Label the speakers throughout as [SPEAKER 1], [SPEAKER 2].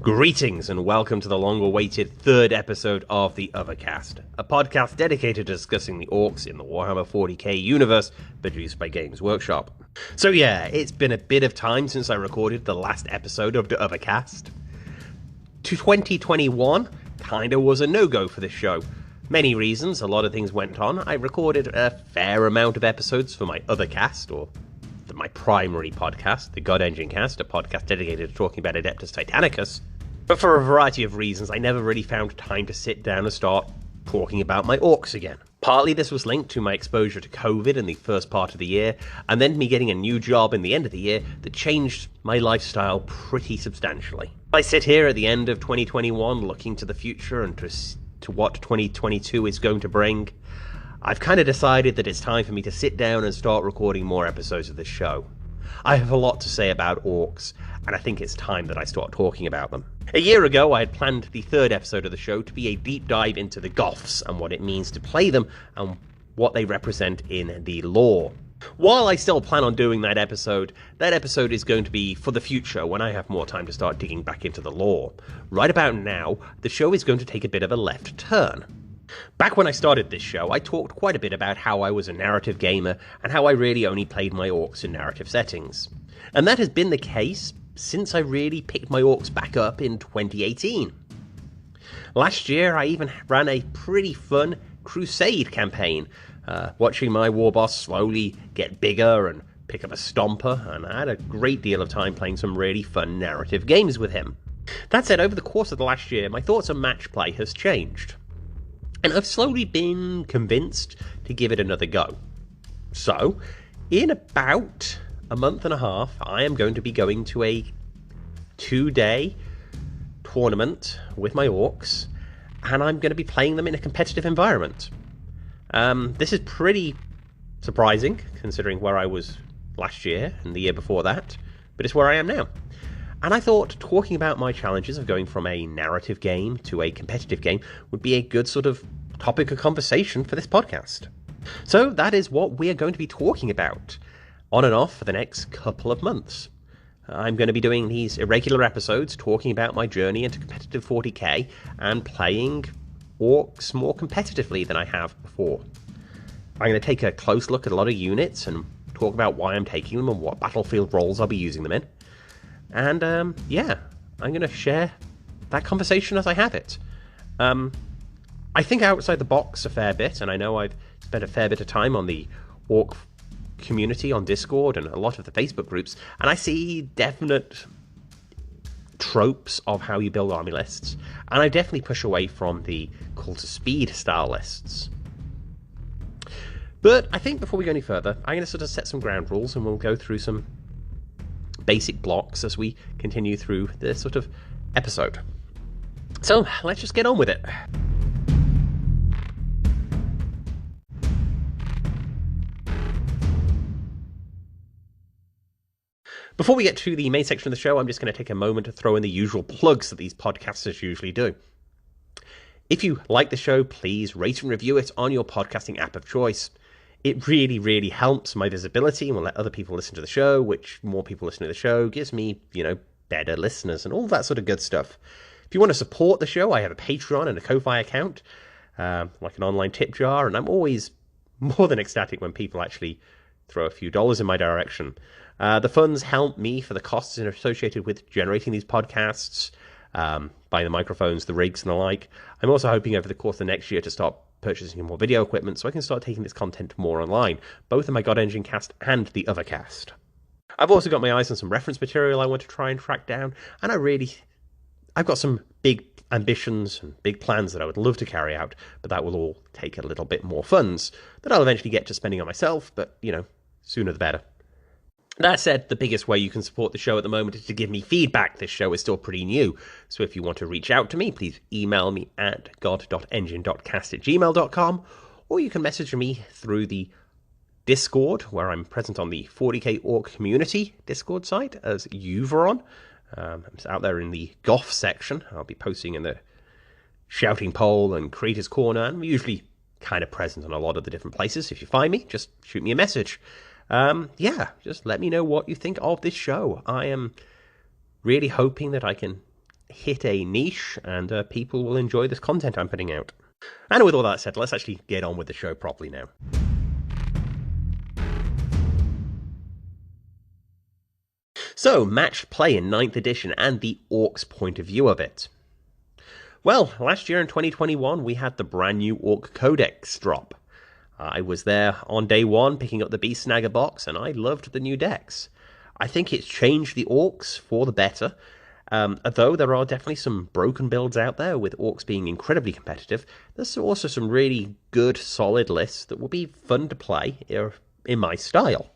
[SPEAKER 1] Greetings and welcome to the long-awaited third episode of the Uvver Cast, a podcast dedicated to discussing the orcs in the Warhammer 40k universe produced by Games Workshop. So yeah, it's been a bit of time since I recorded the last episode of the Uvver Cast. 2021 kinda was a no-go for this show. Many reasons, a lot of things went on. I recorded a fair amount of episodes for my other cast, or my primary podcast, the God Engine Cast, a podcast dedicated to talking about Adeptus Titanicus. But for a variety of reasons, I never really found time to sit down and start talking about my orcs again. Partly this was linked to my exposure to COVID in the first part of the year, and then me getting a new job in the end of the year that changed my lifestyle pretty substantially. I sit here at the end of 2021 looking to the future and to what 2022 is going to bring. I've kind of decided that it's time for me to sit down and start recording more episodes of this show. I have a lot to say about orcs, and I think it's time that I start talking about them. A year ago, I had planned the third episode of the show to be a deep dive into the Goths and what it means to play them and what they represent in the lore. While I still plan on doing that episode is going to be for the future when I have more time to start digging back into the lore. Right about now, the show is going to take a bit of a left turn. Back when I started this show, I talked quite a bit about how I was a narrative gamer and how I really only played my orcs in narrative settings. And that has been the case since I really picked my orcs back up in 2018. Last year, I even ran a pretty fun Crusade campaign, watching my war boss slowly get bigger and pick up a stomper, and I had a great deal of time playing some really fun narrative games with him. That said, over the course of the last year, my thoughts on match play has changed. And I've slowly been convinced to give it another go. So, in about a month and a half, I am going to be going to a 2-day tournament with my orcs, and I'm going to be playing them in a competitive environment. This is pretty surprising, considering where I was last year and the year before that, but it's where I am now. And I thought talking about my challenges of going from a narrative game to a competitive game would be a good sort of topic of conversation for this podcast. So that is what we are going to be talking about on and off for the next couple of months. I'm going to be doing these irregular episodes talking about my journey into competitive 40k and playing orcs more competitively than I have before. I'm going to take a close look at a lot of units and talk about why I'm taking them and what battlefield roles I'll be using them in. And, I'm going to share that conversation as I have it. I think outside the box a fair bit, and I know I've spent a fair bit of time on the orc community on Discord and a lot of the Facebook groups, and I see definite tropes of how you build army lists, and I definitely push away from the call to speed style lists. But I think before we go any further, I'm going to sort of set some ground rules, and we'll go through some basic blocks as we continue through this sort of episode. So let's just get on with it. Before we get to the main section of the show, I'm just going to take a moment to throw in the usual plugs that these podcasters usually do. If you like the show, please rate and review it on your podcasting app of choice. It really, really helps my visibility and will let other people listen to the show, which more people listen to the show gives me, better listeners and all that sort of good stuff. If you want to support the show, I have a Patreon and a Ko-Fi account, like an online tip jar, and I'm always more than ecstatic when people actually throw a few dollars in my direction. The funds help me for the costs associated with generating these podcasts, buying the microphones, the rigs, and the like. I'm also hoping over the course of the next year to start purchasing more video equipment so I can start taking this content more online, both in my God Engine Cast and the Uvver Cast. I've also got my eyes on some reference material I want to try and track down, and I've got some big ambitions and big plans that I would love to carry out, but that will all take a little bit more funds that I'll eventually get to spending on myself, but, sooner the better. That said, the biggest way you can support the show at the moment is to give me feedback. This show is still pretty new, so if you want to reach out to me, please email me at god.engine.cast@gmail.com, or you can message me through the Discord, where I'm present on the 40k Orc Community Discord site as Uvver. I'm out there in the Goth section. I'll be posting in the Shouting Pole and Creators Corner, and I'm usually kind of present on a lot of the different places. If you find me, just shoot me a message. Just let me know what you think of this show. I am really hoping that I can hit a niche, and people will enjoy this content I'm putting out. And with all that said, let's actually get on with the show properly now. So, matched play in 9th edition and the Orcs' point of view of it. Well, last year in 2021, we had the brand new Orc Codex drop. I was there on day one picking up the Beast Snagger box, and I loved the new decks. I think it's changed the Orcs for the better, although there are definitely some broken builds out there, with Orcs being incredibly competitive. There's also some really good, solid lists that will be fun to play in my style.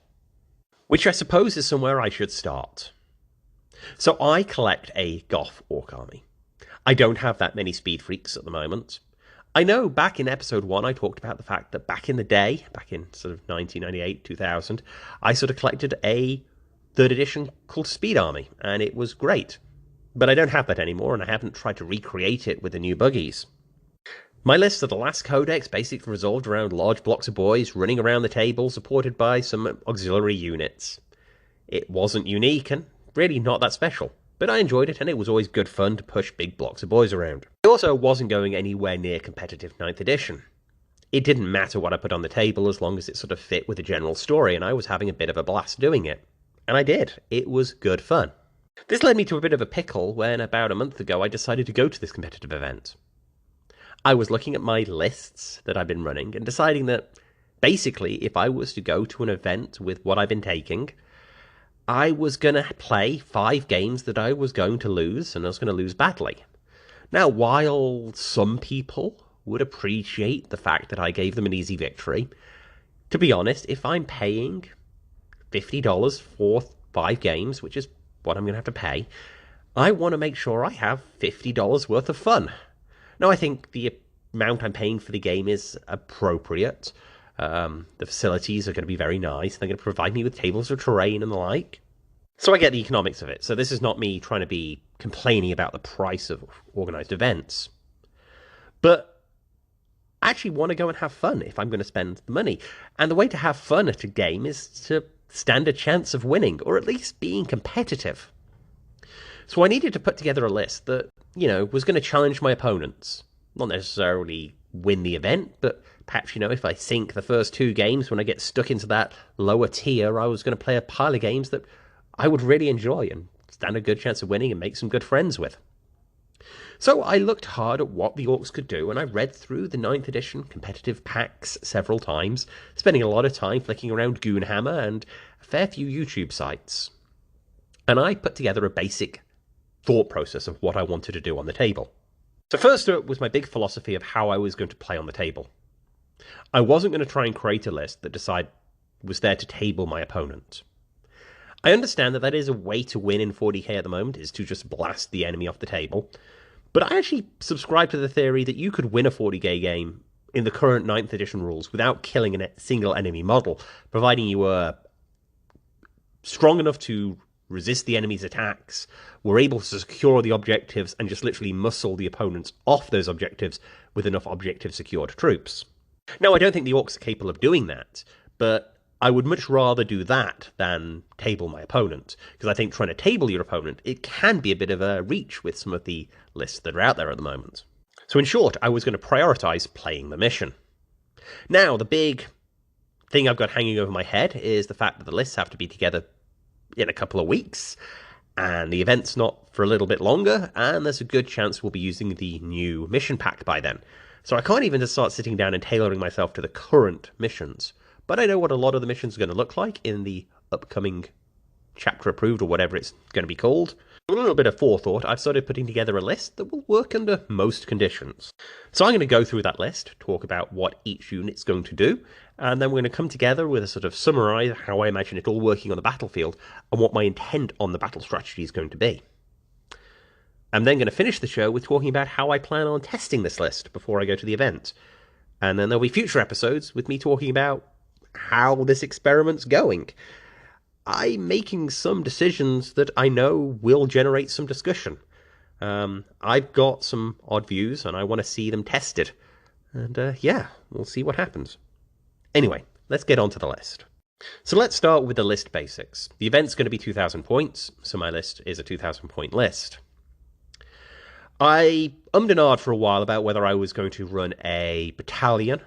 [SPEAKER 1] Which I suppose is somewhere I should start. So I collect a Goth Orc army. I don't have that many speed freaks at the moment. I know back in episode 1 I talked about the fact that back in the day, back in sort of 1998, 2000, I sort of collected a 3rd edition called Speed Army, and it was great. But I don't have that anymore, and I haven't tried to recreate it with the new buggies. My list of the last codex basically resolved around large blocks of boys running around the table, supported by some auxiliary units. It wasn't unique, and really not that special, but I enjoyed it, and it was always good fun to push big blocks of boys around. It also wasn't going anywhere near competitive 9th edition. It didn't matter what I put on the table as long as it sort of fit with the general story, and I was having a bit of a blast doing it. And I did. It was good fun. This led me to a bit of a pickle when about a month ago I decided to go to this competitive event. I was looking at my lists that I've been running and deciding that basically if I was to go to an event with what I've been taking, I was going to play 5 games that I was going to lose, and I was going to lose badly. Now, while some people would appreciate the fact that I gave them an easy victory, to be honest, if I'm paying $50 for 5 games, which is what I'm going to have to pay, I want to make sure I have $50 worth of fun. Now, I think the amount I'm paying for the game is appropriate. The facilities are going to be very nice. They're going to provide me with tables of terrain and the like. So I get the economics of it. So this is not me trying to be complaining about the price of organised events. But I actually want to go and have fun if I'm going to spend the money. And the way to have fun at a game is to stand a chance of winning, or at least being competitive. So I needed to put together a list that, was going to challenge my opponents. Not necessarily win the event, but perhaps, if I sink the first 2 games when I get stuck into that lower tier, I was going to play a pile of games that I would really enjoy and stand a good chance of winning and make some good friends with. So I looked hard at what the Orcs could do, and I read through the 9th edition competitive packs several times, spending a lot of time flicking around Goonhammer and a fair few YouTube sites. And I put together a basic thought process of what I wanted to do on the table. So first up was my big philosophy of how I was going to play on the table. I wasn't going to try and create a list that was there to table my opponent. I understand that is a way to win in 40k at the moment, is to just blast the enemy off the table. But I actually subscribe to the theory that you could win a 40k game in the current 9th edition rules without killing a single enemy model, providing you were strong enough to resist the enemy's attacks, were able to secure the objectives, and just literally muscle the opponents off those objectives with enough objective-secured troops. Now, I don't think the Orcs are capable of doing that, but I would much rather do that than table my opponent, because I think trying to table your opponent, it can be a bit of a reach with some of the lists that are out there at the moment. So in short, I was going to prioritise playing the mission. Now, the big thing I've got hanging over my head is the fact that the lists have to be together in a couple of weeks, and the event's not for a little bit longer, and there's a good chance we'll be using the new mission pack by then. So I can't even just start sitting down and tailoring myself to the current missions. But I know what a lot of the missions are going to look like in the upcoming chapter approved, or whatever it's going to be called. With a little bit of forethought, I've started putting together a list that will work under most conditions. So I'm going to go through that list, talk about what each unit's going to do, and then we're going to come together with a sort of summary of how I imagine it all working on the battlefield, and what my intent on the battle strategy is going to be. I'm then going to finish the show with talking about how I plan on testing this list before I go to the event. And then there'll be future episodes with me talking about how this experiment's going. I'm making some decisions that I know will generate some discussion. I've got some odd views, and I want to see them tested. And we'll see what happens. Anyway, let's get on to the list. So let's start with the list basics. The event's going to be 2,000 points, so my list is a 2,000 point list. I ummed and ahed for a while about whether I was going to run a battalion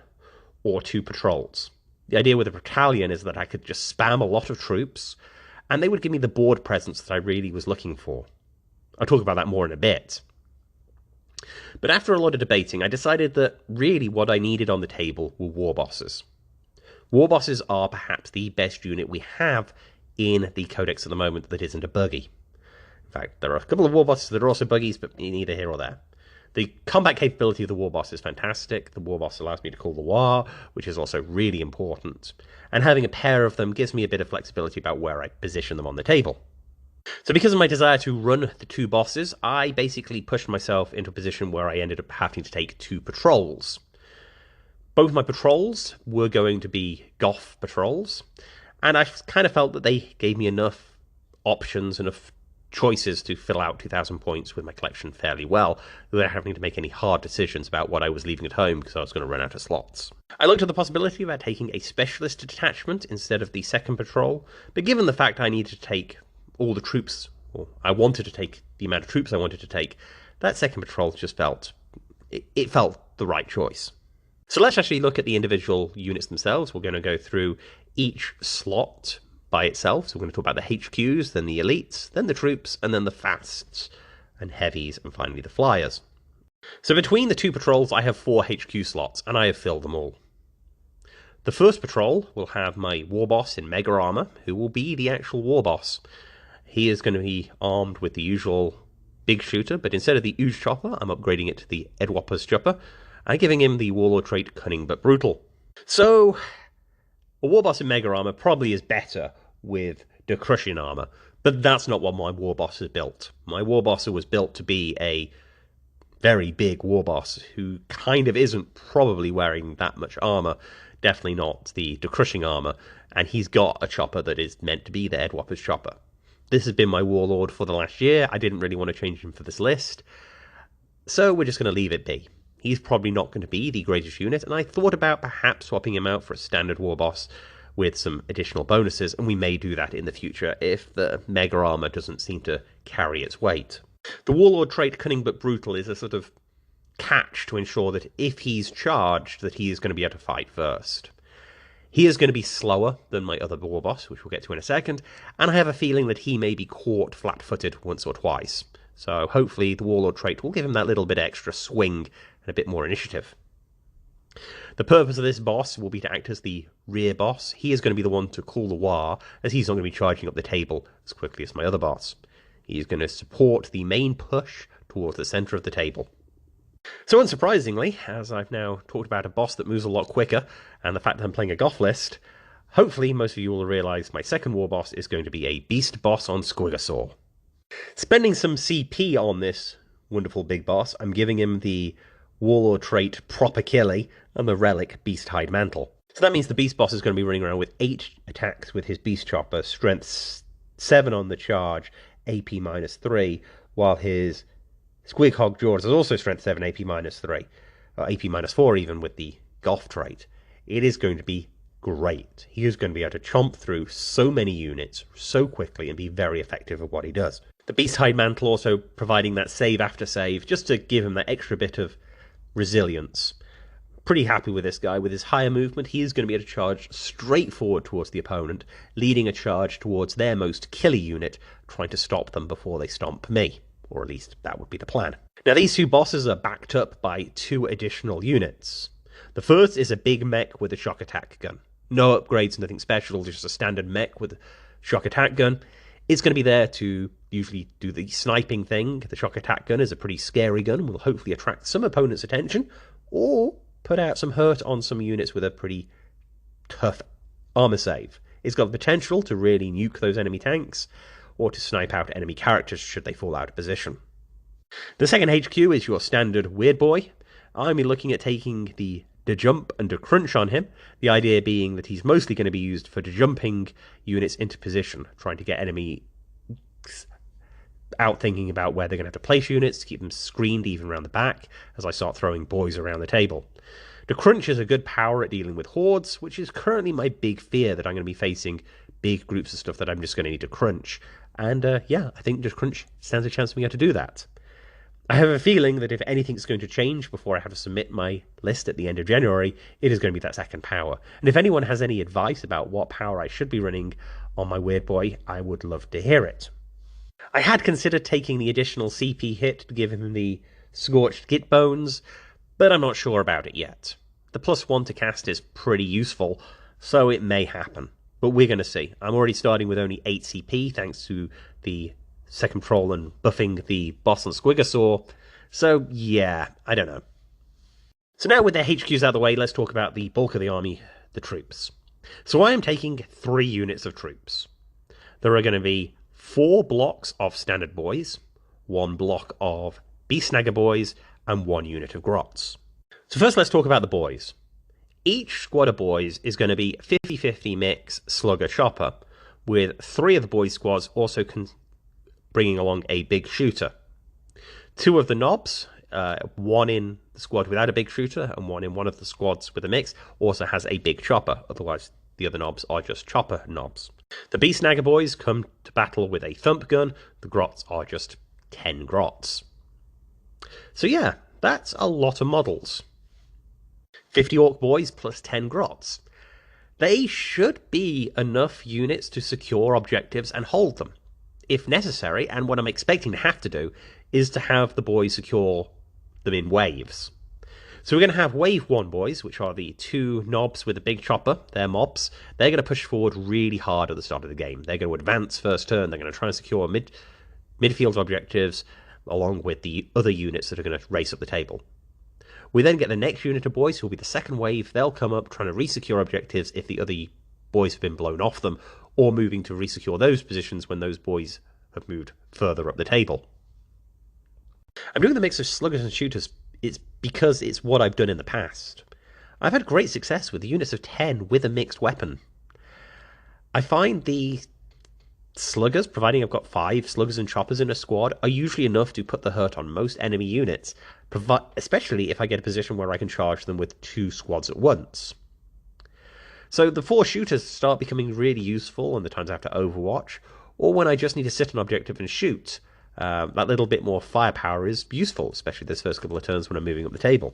[SPEAKER 1] or 2 patrols. The idea with a battalion is that I could just spam a lot of troops, and they would give me the board presence that I really was looking for. I'll talk about that more in a bit. But after a lot of debating, I decided that really what I needed on the table were war bosses. War bosses are perhaps the best unit we have in the codex at the moment that isn't a buggy. In fact, there are a couple of war bosses that are also buggies, but neither here or there. The combat capability of the war boss is fantastic. The war boss allows me to call the war, which is also really important. And having a pair of them gives me a bit of flexibility about where I position them on the table. So because of my desire to run the 2 bosses, I basically pushed myself into a position where I ended up having to take 2 patrols. Both my patrols were going to be Goth patrols, and I kind of felt that they gave me enough options, enough choices to fill out 2,000 points with my collection fairly well, without having to make any hard decisions about what I was leaving at home because I was going to run out of slots. I looked at the possibility about taking a specialist detachment instead of the 2nd patrol, but given the fact I needed to take all the troops, or I wanted to take the amount of troops I wanted to take, that 2nd patrol just felt the right choice. So let's actually look at the individual units themselves. We're going to go through each slot by itself. So we're going to talk about the HQs, then the elites, then the troops, and then the fasts and heavies, and finally the flyers. So between the 2 patrols, I have 4 HQ slots, and I have filled them all. The first patrol will have my war boss in mega armor, who will be the actual war boss. He is going to be armed with the usual big shooter, but instead of the Ooze chopper, I'm upgrading it to the Edwopper's chopper, and giving him the warlord trait Cunning but Brutal. So a war boss in mega armor probably is better with the crushing armor, but that's not what my war boss is built. My war boss was built to be a very big war boss who kind of isn't probably wearing that much armor, definitely not the crushing armor, and he's got a chopper that is meant to be the Edwopper's chopper. This has been my warlord for the last year. I didn't really want to change him for this list, so we're just going to leave it be. He's probably not going to be the greatest unit, and I thought about perhaps swapping him out for a standard war boss with some additional bonuses, and we may do that in the future if the mega armor doesn't seem to carry its weight. The warlord trait Cunning but Brutal is a sort of catch to ensure that if he's charged, that he is going to be able to fight first. He is going to be slower than my other war boss, which we'll get to in a second, and I have a feeling that he may be caught flat-footed once or twice. So hopefully the warlord trait will give him that little bit extra swing and a bit more initiative. The purpose of this boss will be to act as the rear boss. He is going to be the one to call the war, as he's not going to be charging up the table as quickly as my other boss. He is going to support the main push towards the centre of the table. So unsurprisingly, as I've now talked about a boss that moves a lot quicker, and the fact that I'm playing a Goth list, hopefully most of you will realise my second war boss is going to be a beast boss on Squigosaur. Spending some CP on this wonderful big boss, I'm giving him the warlord trait Proper Killy and the relic Beast Hide Mantle. So that means the beast boss is going to be running around with 8 attacks with his beast chopper, strength 7 on the charge, AP -3, while his Squighog Jaws is also strength 7, AP -3, or AP -4 even with the Goth trait. It is going to be great. He is going to be able to chomp through so many units so quickly and be very effective at what he does. The Beast Hide Mantle also providing that save after save, just to give him that extra bit of resilience. Pretty happy with this guy. With his higher movement, he is going to be able to charge straight forward towards the opponent, leading a charge towards their most killer unit, trying to stop them before they stomp me. Or at least that would be the plan. Now these 2 bosses are backed up by 2 additional units. The first is a big mech with a shock attack gun. No upgrades, nothing special, just a standard mech with a shock attack gun. It's going to be there to usually do the sniping thing. The shock attack gun is a pretty scary gun, will hopefully attract some opponent's attention, or put out some hurt on some units with a pretty tough armor save. It's got the potential to really nuke those enemy tanks, or to snipe out enemy characters should they fall out of position. The second HQ is your standard weird boy. I'm looking at taking the jump and crunch on him, the idea being that he's mostly going to be used for jumping units into position, trying to get enemy out thinking about where they're going to have to place units to keep them screened even around the back as I start throwing boys around the table. The crunch is a good power at dealing with hordes, which is currently my big fear, that I'm going to be facing big groups of stuff that I'm just going to need to crunch. And yeah, I think the crunch stands a chance for me to do that. I have a feeling that if anything's going to change before I have to submit my list at the end of January, it is going to be that second power. And if anyone has any advice about what power I should be running on my Weird Boy, I would love to hear it. I had considered taking the additional CP hit to give him the Scorched Git Bones, but I'm not sure about it yet. The +1 to cast is pretty useful, so it may happen. But we're going to see. I'm already starting with only 8 CP thanks to the second troll and buffing the boss and Squigosaur. So yeah, I don't know. So now with their HQs out of the way, let's talk about the bulk of the army, the troops. So I am taking 3 units of troops. There are going to be 4 blocks of standard boys, 1 block of Beast Snagger boys, and 1 unit of grots. So first let's talk about the boys. Each squad of boys is going to be 50-50 mix slugger chopper, with 3 of the boys squads also bringing along a big shooter. 2 of the knobs, 1 in the squad without a big shooter and 1 in one of the squads with a mix, also has a big chopper, otherwise the other knobs are just chopper knobs. The Beast Snagger boys come to battle with a thump gun, the grots are just 10 grots. So yeah, that's a lot of models. 50 orc boys plus 10 grots. They should be enough units to secure objectives and hold them, if necessary, and what I'm expecting to have to do is to have the boys secure them in waves. So we're going to have wave 1 boys, which are the 2 knobs with a big chopper, they're mobs. They're going to push forward really hard at the start of the game. They're going to advance first turn, they're going to try and secure midfield objectives, along with the other units that are going to race up the table. We then get the next unit of boys, who will be the second wave. They'll come up trying to resecure objectives if the other boys have been blown off them, or moving to resecure those positions when those boys have moved further up the table. I'm doing the mix of sluggers and shooters because it's what I've done in the past. I've had great success with units of 10 with a mixed weapon. I find the sluggers, providing I've got 5 sluggers and choppers in a squad, are usually enough to put the hurt on most enemy units, especially if I get a position where I can charge them with 2 squads at once. So the 4 shooters start becoming really useful in the times I have to overwatch, or when I just need to sit on objective and shoot. That little bit more firepower is useful, especially those first couple of turns when I'm moving up the table.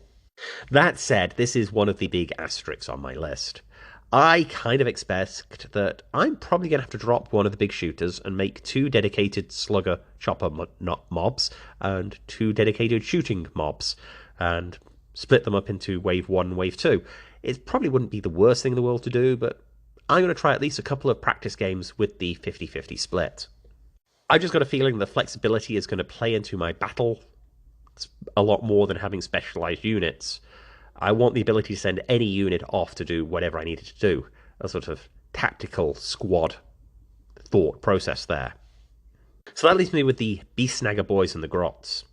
[SPEAKER 1] That said, this is one of the big asterisks on my list. I kind of expect that I'm probably going to have to drop one of the big shooters and make 2 dedicated slugger chopper mobs and 2 dedicated shooting mobs, and split them up into wave 1 and wave 2. It probably wouldn't be the worst thing in the world to do, but I'm going to try at least a couple of practice games with the 50-50 split. I've just got a feeling the flexibility is going to play into my battle a lot more than having specialized units. I want the ability to send any unit off to do whatever I needed to do. A sort of tactical squad thought process there. So that leaves me with the Beast Snagger boys and the grots.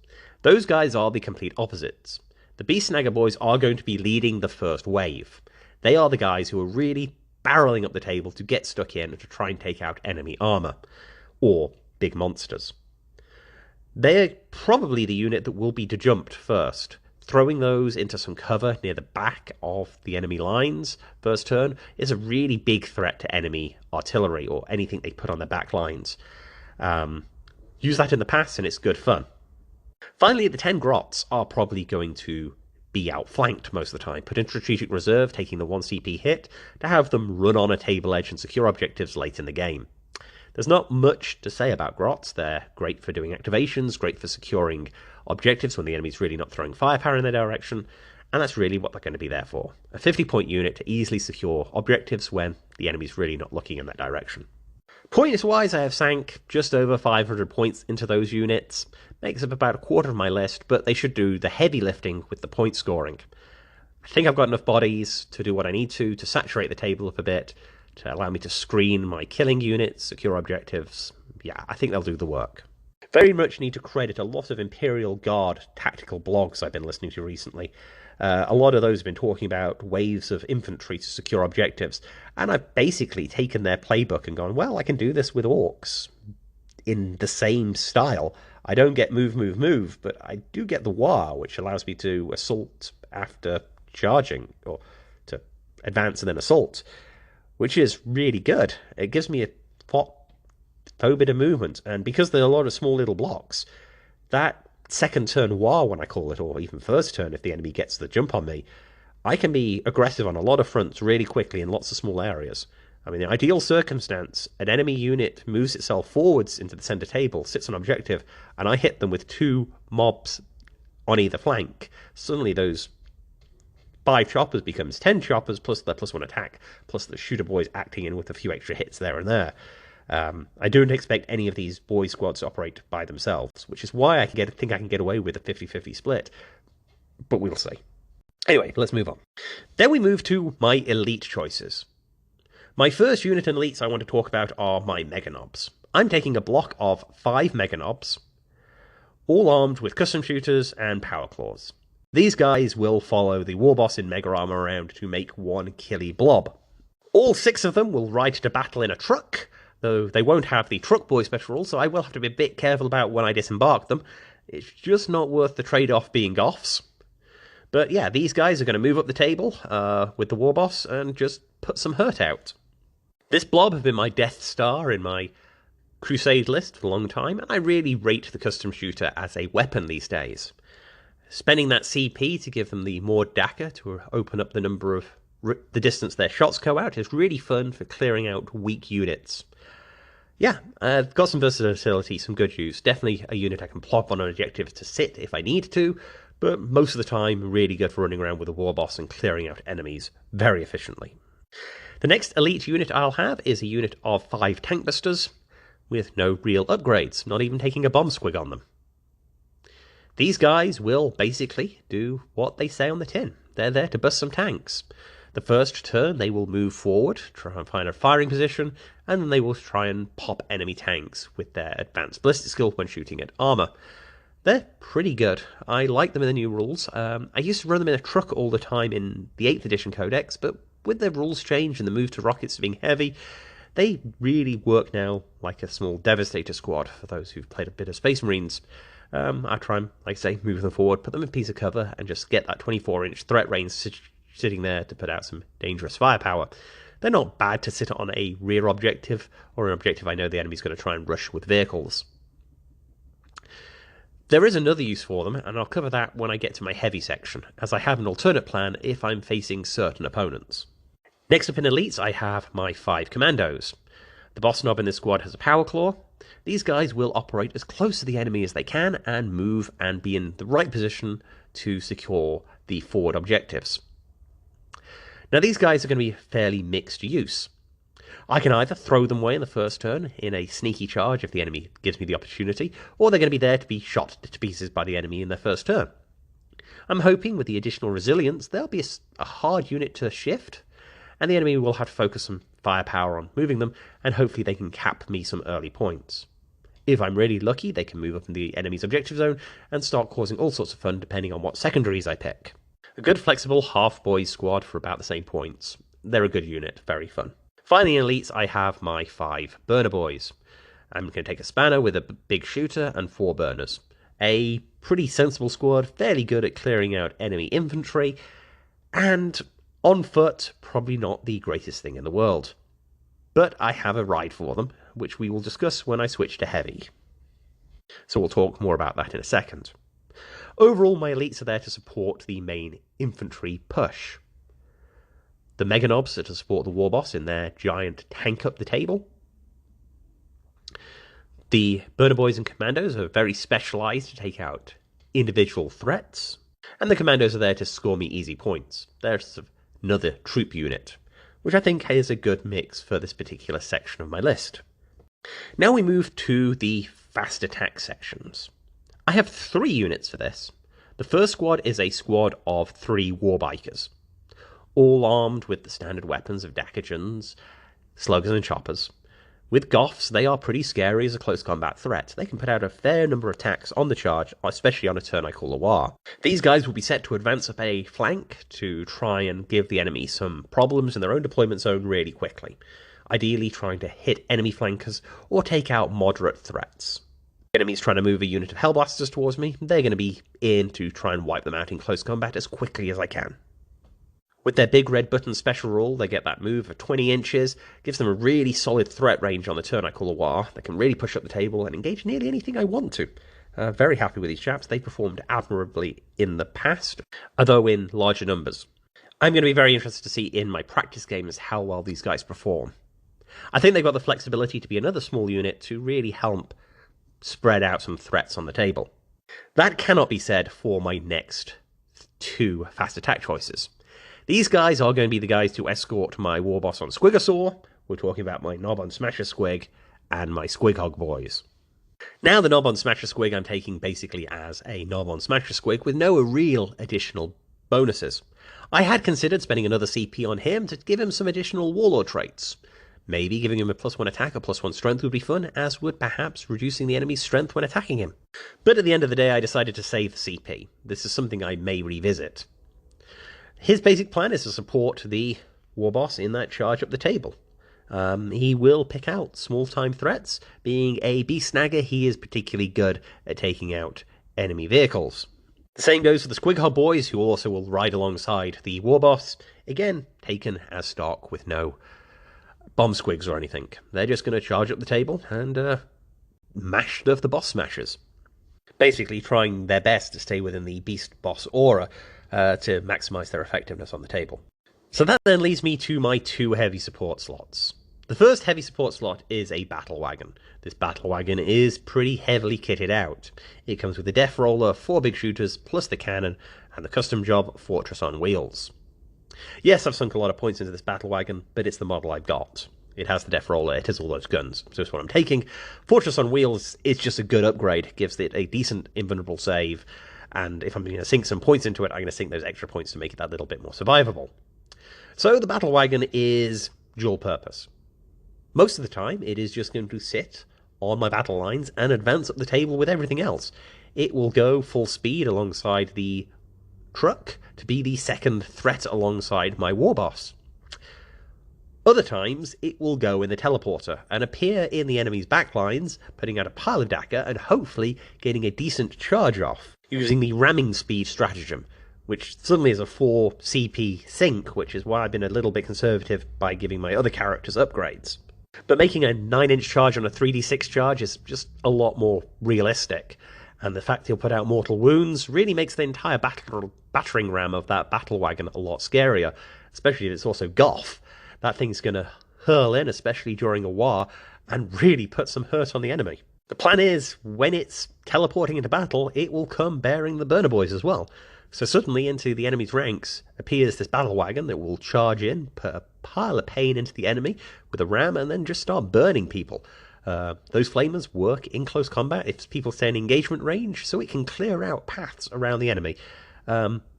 [SPEAKER 1] Those guys are the complete opposites. The Beast Snagger boys are going to be leading the first wave. They are the guys who are really barreling up the table to get stuck in and to try and take out enemy armor, or big monsters. They're probably the unit that will be dejumped first. Throwing those into some cover near the back of the enemy lines first turn is a really big threat to enemy artillery or anything they put on their back lines. Use that in the past and it's good fun. Finally, the 10 grots are probably going to be outflanked most of the time. Put in strategic reserve, taking the 1 CP hit, to have them run on a table edge and secure objectives late in the game. There's not much to say about grots. They're great for doing activations, great for securing objectives when the enemy's really not throwing firepower in their direction, and that's really what they're going to be there for. A 50-point unit to easily secure objectives when the enemy's really not looking in that direction. Points-wise, I have sank just over 500 points into those units. Makes up about a quarter of my list, but they should do the heavy lifting with the point scoring. I think I've got enough bodies to do what I need to saturate the table up a bit, to allow me to screen my killing units, secure objectives. Yeah, I think they'll do the work. Very much need to credit a lot of Imperial Guard tactical blogs I've been listening to recently. A lot of those have been talking about waves of infantry to secure objectives, and I've basically taken their playbook and gone, well, I can do this with orcs in the same style. I don't get move, but I do get the wah, which allows me to assault after charging, or to advance and then assault, which is really good. It gives me a faux bit of movement, and because there are a lot of small little blocks, that second turn war, when I call it, or even first turn if the enemy gets the jump on me, I can be aggressive on a lot of fronts really quickly in lots of small areas. I mean, in the ideal circumstance, an enemy unit moves itself forwards into the center table, sits on objective, and I hit them with 2 mobs on either flank. Suddenly those 5 choppers becomes 10 choppers, plus their +1 attack, plus the shooter boys acting in with a few extra hits there and there. I don't expect any of these boy squads to operate by themselves, which is why I think I can get away with a 50-50 split. But we'll see. Anyway, let's move on. Then we move to my elite choices. My first unit and elites I want to talk about are my Mega Knobs. I'm taking a block of 5 Mega Knobs, all armed with custom shooters and power claws. These guys will follow the Warboss in Mega Armor around to make one killy blob. All 6 of them will ride to battle in a truck, though they won't have the Truck Boy special rule, so I will have to be a bit careful about when I disembark them. It's just not worth the trade-off being offs. But yeah, these guys are going to move up the table with the Warboss and just put some hurt out. This blob has been my Death Star in my Crusade list for a long time, and I really rate the custom shooter as a weapon these days. Spending that CP to give them the more DACA to open up the number of the distance their shots go out is really fun for clearing out weak units. Yeah, I've got some versatility, some good use. Definitely a unit I can plop on an objective to sit if I need to, but most of the time really good for running around with a Warboss and clearing out enemies very efficiently. The next elite unit I'll have is a unit of 5 Tankbusters with no real upgrades, not even taking a bomb squig on them. These guys will basically do what they say on the tin. They're there to bust some tanks. The first turn they will move forward, try and find a firing position, and then they will try and pop enemy tanks with their advanced ballistic skill when shooting at armor. They're pretty good. I like them in the new rules. I used to run them in a truck all the time in the 8th edition codex, but with the rules change and the move to rockets being heavy, they really work now like a small Devastator squad for those who've played a bit of Space Marines. I try and, like I say, move them forward, put them in a piece of cover, and just get that 24-inch threat range sitting there to put out some dangerous firepower. They're not bad to sit on a rear objective, or an objective I know the enemy's going to try and rush with vehicles. There is another use for them, and I'll cover that when I get to my heavy section, as I have an alternate plan if I'm facing certain opponents. Next up in elites, I have my 5 commandos. The boss knob in this squad has a power claw. These guys will operate as close to the enemy as they can and move and be in the right position to secure the forward objectives. Now these guys are going to be fairly mixed use. I can either throw them away in the first turn in a sneaky charge if the enemy gives me the opportunity, or they're going to be there to be shot to pieces by the enemy in their first turn. I'm hoping with the additional resilience they'll be a hard unit to shift, and the enemy will have to focus some firepower on moving them, and hopefully they can cap me some early points. If I'm really lucky, they can move up in the enemy's objective zone and start causing all sorts of fun depending on what secondaries I pick. A good flexible half-boys squad for about the same points. They're a good unit, very fun. Finally in elites, I have my 5 burner boys. I'm going to take a spanner with a big shooter and 4 burners. A pretty sensible squad, fairly good at clearing out enemy infantry, and on foot, probably not the greatest thing in the world. But I have a ride for them, which we will discuss when I switch to heavy. So we'll talk more about that in a second. Overall, my elites are there to support the main infantry push. The Mega Knobs are to support the Warboss in their giant tank up the table. The Burner Boys and Commandos are very specialised to take out individual threats. And the Commandos are there to score me easy points. They're sort of another troop unit, which I think is a good mix for this particular section of my list. Now we move to the fast attack sections. I have 3 units for this. The first squad is a squad of 3 Warbikers, all armed with the standard weapons of Dakajuns, slugs and choppers. With Goths, they are pretty scary as a close combat threat. They can put out a fair number of attacks on the charge, especially on a turn I call a war. These guys will be set to advance up a flank to try and give the enemy some problems in their own deployment zone really quickly, ideally trying to hit enemy flankers or take out moderate threats. If the enemy's trying to move a unit of Hellblasters towards me, they're going to be in to try and wipe them out in close combat as quickly as I can. With their big red button special rule, they get that move of 20 inches, gives them a really solid threat range on the turn I call a war. They can really push up the table and engage nearly anything I want to. Very happy with these chaps. They performed admirably in the past, although in larger numbers. I'm going to be very interested to see in my practice games how well these guys perform. I think they've got the flexibility to be another small unit to really help spread out some threats on the table. That cannot be said for my next two fast attack choices. These guys are going to be the guys to escort my warboss on Squigosaur. We're talking about my Knob on Smasher Squig and my Squighog boys. Now the Knob on Smasher Squig I'm taking basically as a Knob on Smasher Squig with no real additional bonuses. I had considered spending another CP on him to give him some additional Warlord traits. Maybe giving him a +1 attack or +1 strength would be fun, as would perhaps reducing the enemy's strength when attacking him. But at the end of the day I decided to save the CP. This is something I may revisit. His basic plan is to support the warboss in that charge up the table. He will pick out small-time threats. Being a beast snagger, he is particularly good at taking out enemy vehicles. The same goes for the Squighog boys, who also will ride alongside the warboss, again taken as stock with no bomb squigs or anything. They're just going to charge up the table and mash stuff the boss smashers. Basically trying their best to stay within the beast boss aura to maximise their effectiveness on the table. So that then leads me to my two heavy support slots. The first heavy support slot is a battle wagon. This battle wagon is pretty heavily kitted out. It comes with a Death Roller, 4 big shooters, plus the cannon, and the custom job Fortress on Wheels. Yes, I've sunk a lot of points into this battle wagon, but it's the model I've got. It has the Death Roller, it has all those guns, so it's what I'm taking. Fortress on Wheels is just a good upgrade, gives it a decent invulnerable save, and if I'm going to sink some points into it, I'm going to sink those extra points to make it that little bit more survivable. So the battle wagon is dual purpose. Most of the time, it is just going to sit on my battle lines and advance up the table with everything else. It will go full speed alongside the truck to be the second threat alongside my warboss. Other times, it will go in the teleporter and appear in the enemy's backlines, putting out a pile of Dagger and hopefully getting a decent charge off, using the ramming speed stratagem, which suddenly is a 4 CP sink, which is why I've been a little bit conservative by giving my other characters upgrades. But making a 9-inch charge on a 3d6 charge is just a lot more realistic, and the fact he'll put out mortal wounds really makes the entire battering ram of that battle wagon a lot scarier, especially if it's also Goth. That thing's going to hurl in, especially during a war, and really put some hurt on the enemy. The plan is, when it's teleporting into battle, it will come bearing the burner boys as well. So suddenly into the enemy's ranks appears this battle wagon that will charge in, put a pile of pain into the enemy with a ram, and then just start burning people. Those flamers work in close combat if people stay in engagement range, so it can clear out paths around the enemy.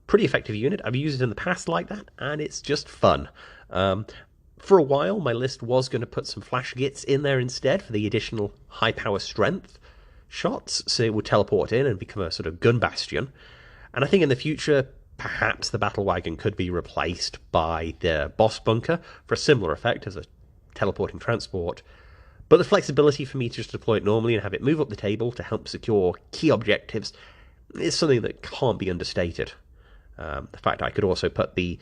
[SPEAKER 1] Pretty effective unit. I've used it in the past like that, and it's just fun. For a while, my list was going to put some flash gits in there instead for the additional high power strength shots, so it would teleport in and become a sort of gun bastion. And I think in the future, perhaps the battle wagon could be replaced by the boss bunker for a similar effect as a teleporting transport. But the flexibility for me to just deploy it normally and have it move up the table to help secure key objectives is something that can't be understated. The fact I could also put the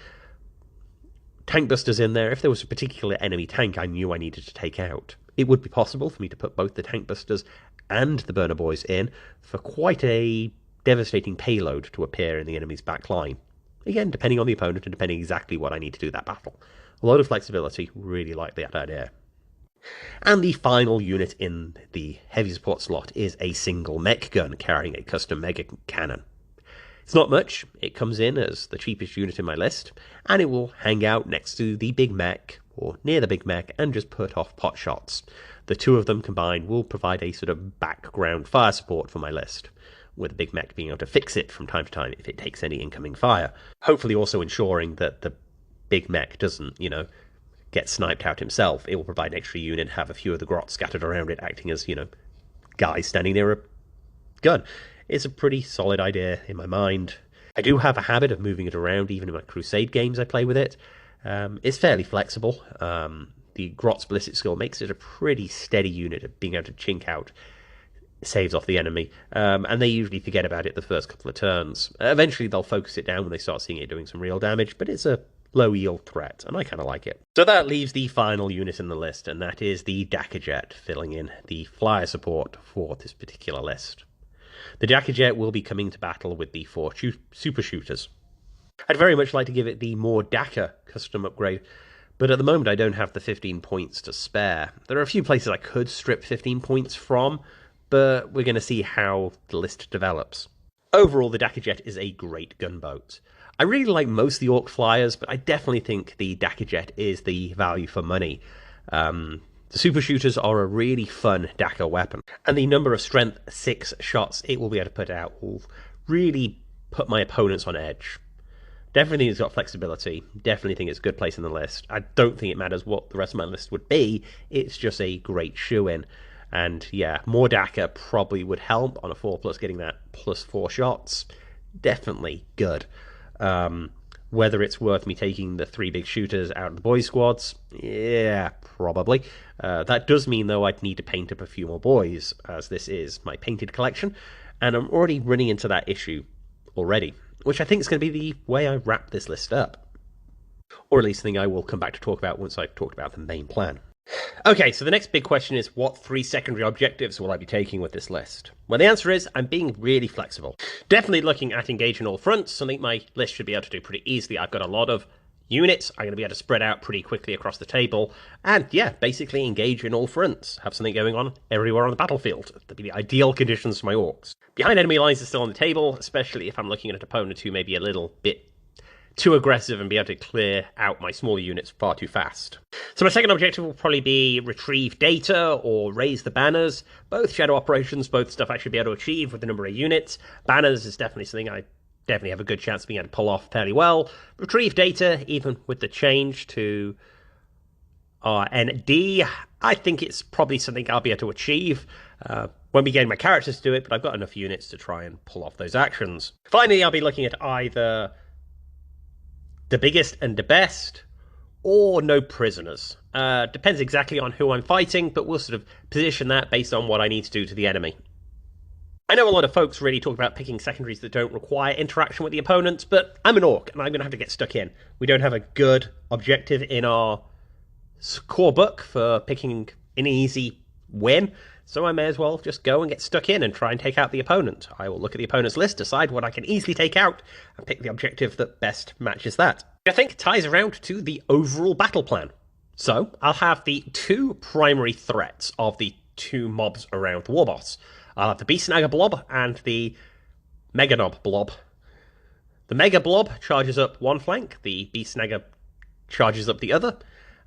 [SPEAKER 1] tank busters in there if there was a particular enemy tank I knew I needed to take out. It would be possible for me to put both the tank busters and the burner boys in for quite a devastating payload to appear in the enemy's back line. Again, depending on the opponent and depending exactly what I need to do that battle. A lot of flexibility, really like that idea. And the final unit in the heavy support slot is a single mech gun carrying a custom mega cannon. It's not much, it comes in as the cheapest unit in my list, and it will hang out next to the big mech, or near the big mech, and just put off pot shots. The two of them combined will provide a sort of background fire support for my list, with the big mech being able to fix it from time to time if it takes any incoming fire. Hopefully also ensuring that the big mech doesn't, get sniped out himself. It will provide an extra unit, have a few of the grots scattered around it, acting as, guys standing near a gun. It's a pretty solid idea in my mind. I do have a habit of moving it around, even in my Crusade games I play with it. It's fairly flexible. The grot's ballistic skill makes it a pretty steady unit of being able to chink out saves off the enemy, and they usually forget about it the first couple of turns. Eventually they'll focus it down when they start seeing it doing some real damage, but it's a low yield threat, and I kind of like it. So that leaves the final unit in the list, and that is the Dackerjet, filling in the flyer support for this particular list. The Dakajet will be coming to battle with the 4 super shooters. I'd very much like to give it the more Daka custom upgrade, but at the moment I don't have the 15 points to spare. There are a few places I could strip 15 points from, but we're going to see how the list develops. Overall, the Dakajet is a great gunboat. I really like most of the Orc flyers, but I definitely think the Dakajet is the value for money. The super shooters are a really fun Daka weapon, and the number of strength 6 shots it will be able to put out will really put my opponents on edge. Definitely think it's got flexibility, definitely think it's a good place in the list. I don't think it matters what the rest of my list would be, it's just a great shoe-in. And yeah, more Daka probably would help on a 4+, getting that +4 shots. Definitely good. Whether it's worth me taking the 3 big shooters out of the boys squads, yeah, probably. That does mean, though, I'd need to paint up a few more boys, as this is my painted collection, and I'm already running into that issue already, which I think is going to be the way I wrap this list up. Or at least something I will come back to talk about once I've talked about the main plan. Okay, so the next big question is, what 3 secondary objectives will I be taking with this list? Well, the answer is, I'm being really flexible. Definitely looking at engage on all fronts, something my list should be able to do pretty easily. I've got a lot of units, I'm going to be able to spread out pretty quickly across the table, and yeah, basically engage in all fronts. Have something going on everywhere on the battlefield. That'd be the ideal conditions for my orcs. Behind enemy lines is still on the table, especially if I'm looking at an opponent who may be a little bit too aggressive and be able to clear out my smaller units far too fast. So my second objective will probably be retrieve data or raise the banners. Both shadow operations, both stuff I should be able to achieve with the number of units. Banners is definitely something I definitely have a good chance of being able to pull off fairly well. Retrieve data, even with the change to RND, I think it's probably something I'll be able to achieve. Won't be getting my characters to do it, but I've got enough units to try and pull off those actions. Finally, I'll be looking at either the biggest and the best, or no prisoners. Depends exactly on who I'm fighting, but we'll sort of position that based on what I need to do to the enemy. I know a lot of folks really talk about picking secondaries that don't require interaction with the opponents, but I'm an orc, and I'm going to have to get stuck in. We don't have a good objective in our core book for picking an easy win, so I may as well just go and get stuck in and try and take out the opponent. I will look at the opponent's list, decide what I can easily take out, and pick the objective that best matches that. I think ties around to the overall battle plan. So, I'll have the 2 primary threats of the 2 mobs around the warboss. I'll have the Beast Snagger blob and the Mega Knob blob. The Mega blob charges up one flank, the Beast Snagger charges up the other.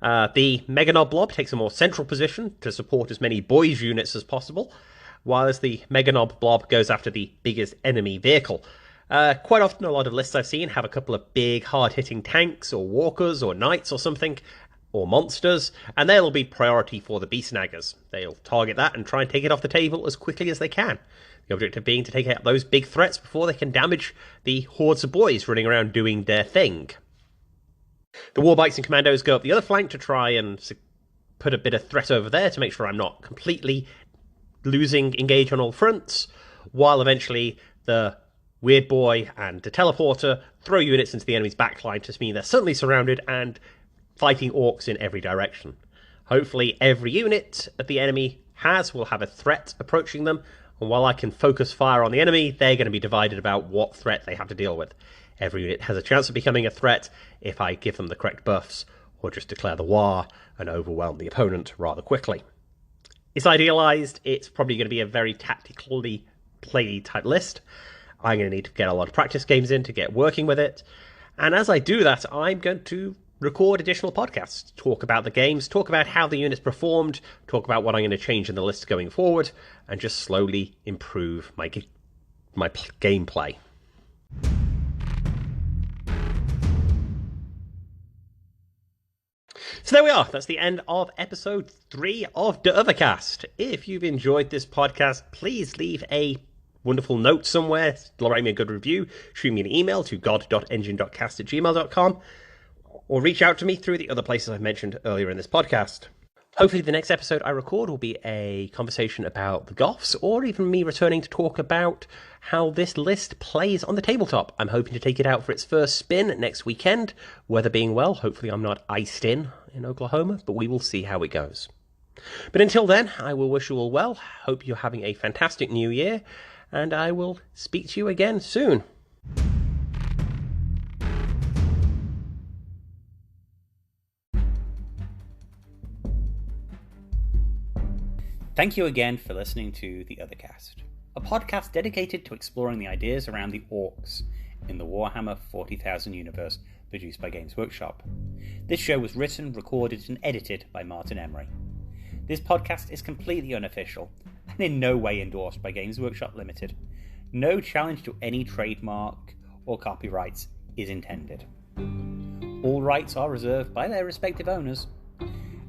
[SPEAKER 1] The Mega Knob blob takes a more central position to support as many boys units as possible, whilst the Mega Knob blob goes after the biggest enemy vehicle. Quite often a lot of lists I've seen have a couple of big hard-hitting tanks or walkers or knights or something, or monsters, and they'll be priority for the Beast Snaggers. They'll target that and try and take it off the table as quickly as they can. The objective being to take out those big threats before they can damage the hordes of boys running around doing their thing. The Warbikes and Commandos go up the other flank to try and put a bit of threat over there to make sure I'm not completely losing engage on all fronts, while eventually the Weird Boy and the Teleporter throw units into the enemy's backline to mean they're suddenly surrounded and fighting orcs in every direction. Hopefully every unit that the enemy has will have a threat approaching them, and while I can focus fire on the enemy, they're going to be divided about what threat they have to deal with. Every unit has a chance of becoming a threat if I give them the correct buffs, or just declare the war and overwhelm the opponent rather quickly. It's idealized, it's probably going to be a very tactically played type list. I'm going to need to get a lot of practice games in to get working with it, and as I do that, I'm going to record additional podcasts, talk about the games, talk about how the units performed, talk about what I'm going to change in the list going forward, and just slowly improve my gameplay. So there we are. That's the end of episode 3 of the Uvver Cast. If you've enjoyed this podcast, please leave a wonderful note somewhere, write me a good review, shoot me an email to god.engine.cast@gmail.com, or reach out to me through the other places I've mentioned earlier in this podcast. Hopefully the next episode I record will be a conversation about the Goths, or even me returning to talk about how this list plays on the tabletop. I'm hoping to take it out for its first spin next weekend, weather being well. Hopefully I'm not iced in Oklahoma, but we will see how it goes. But until then, I will wish you all well. Hope you're having a fantastic new year, and I will speak to you again soon.
[SPEAKER 2] Thank you again for listening to The Uvver Cast, a podcast dedicated to exploring the ideas around the orcs in the Warhammer 40,000 universe produced by Games Workshop. This show was written, recorded, and edited by Martin Emery. This podcast is completely unofficial and in no way endorsed by Games Workshop Limited. No challenge to any trademark or copyrights is intended. All rights are reserved by their respective owners,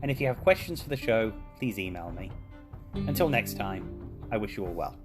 [SPEAKER 2] and if you have questions for the show, please email me. Until next time, I wish you all well.